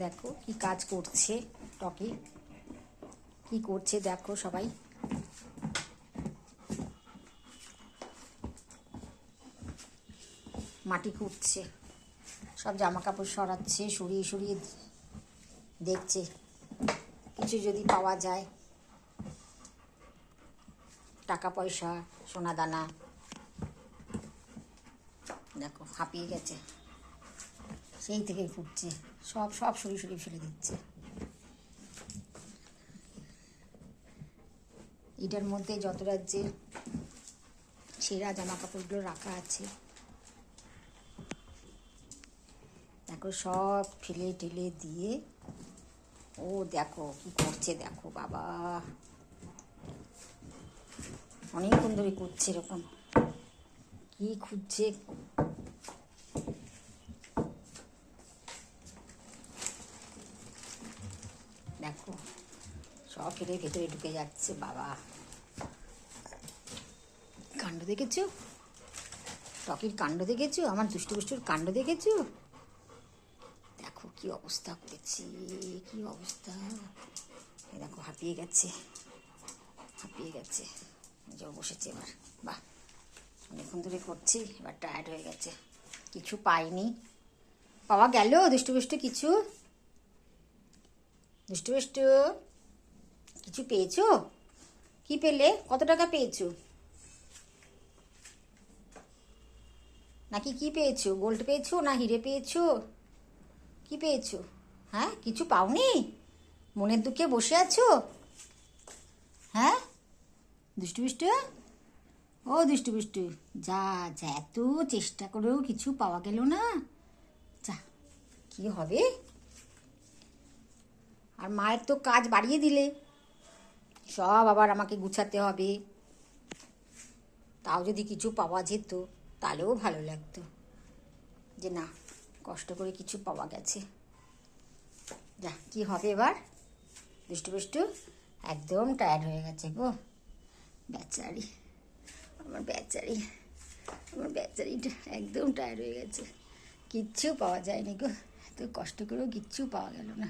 দেখো কি কাজ করছে টকি, কি করছে দেখো সবাই। মাটি খুঁড়ছে, সব জামা কাপড় সরাচ্ছে, সরিয়ে সরিয়ে দেখছে কিছু যদি পাওয়া যায়, টাকা পয়সা সোনা দানা। দেখো হাঁপিয়ে গেছে, সেই থেকে খুঁড়ছে, সব সব সরিয়ে সরিয়ে ফেলে দিচ্ছে। এটার মধ্যে যত রাজ্যের ছেঁড়া জামা কাপড়গুলো রাখা আছে, দেখো সব ফেলে টেলে দিয়ে ও দেখো কি করছে। দেখো বাবা, অনেকক্ষণ ধরে করছে এরকম, কি খুঁজছে। দেখো সব ফেলে ভেতরে ঢুকে যাচ্ছে। বাবা, কাণ্ড দেখেছো টকির কাণ্ড দেখেছো, আমার দুষ্টু দুষ্টুর কাণ্ড দেখেছো। দেখো কি অবস্থা করেছি, কি অবস্থা। দেখো হাঁপিয়ে গেছে, হাঁপিয়ে গেছে, যে বসেছে এবার। বাহ, অনেকক্ষণ ধরে করছি, এবার টায়ার্ড হয়ে গেছে। কিছু পাইনি, পাওয়া গেল দুষ্টু দুষ্টু কিছু? দুষ্টু দুষ্টু কিছু পেয়েছো? কি পেলে? কত টাকা পেয়েছো? নাকি কি পেয়েছো? গোল্ড পেয়েছো না হিরে পেয়েছো? কি পেয়েছো? হ্যাঁ, কিছু পাওনি? মনের দুঃখে বসে আছো? হ্যাঁ দুষ্টু দুষ্টু, ও দুষ্টু দুষ্টু, যা যা, এত চেষ্টা করেও কিছু পাওয়া গেল না, যা কি হবে। আর মায়ের তো কাজ বাড়িয়ে দিলে, সব আবার আমাকে গুছাতে হবে। তাও যদি কিছু পাওয়া যেত তাহলেও ভালো লাগতো, যে না কষ্ট করে কিছু পাওয়া গেছে। যা কি হবে এবার। দুষ্টু দুষ্টু একদম টায়ার্ড হয়ে গেছে গো, বেচারি, আমার বেচারি, আমার বেচারিটা একদম টায়ার্ড হয়ে গেছে। কিচ্ছু পাওয়া যায়নি গো, এত কষ্ট করেও কিচ্ছু পাওয়া গেল না।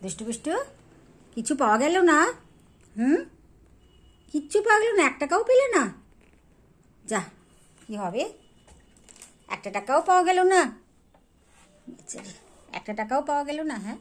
দুষ্টু দুষ্টু কিছু পাওয়া গেল না? কিচ্ছু পাওয়া গেল না, 1 টাকাও পেলে না? যা কি হবে, 1 টাকাও পাওয়া গেল না। বেচারি, 1 টাকাও পাওয়া গেল না। হ্যাঁ,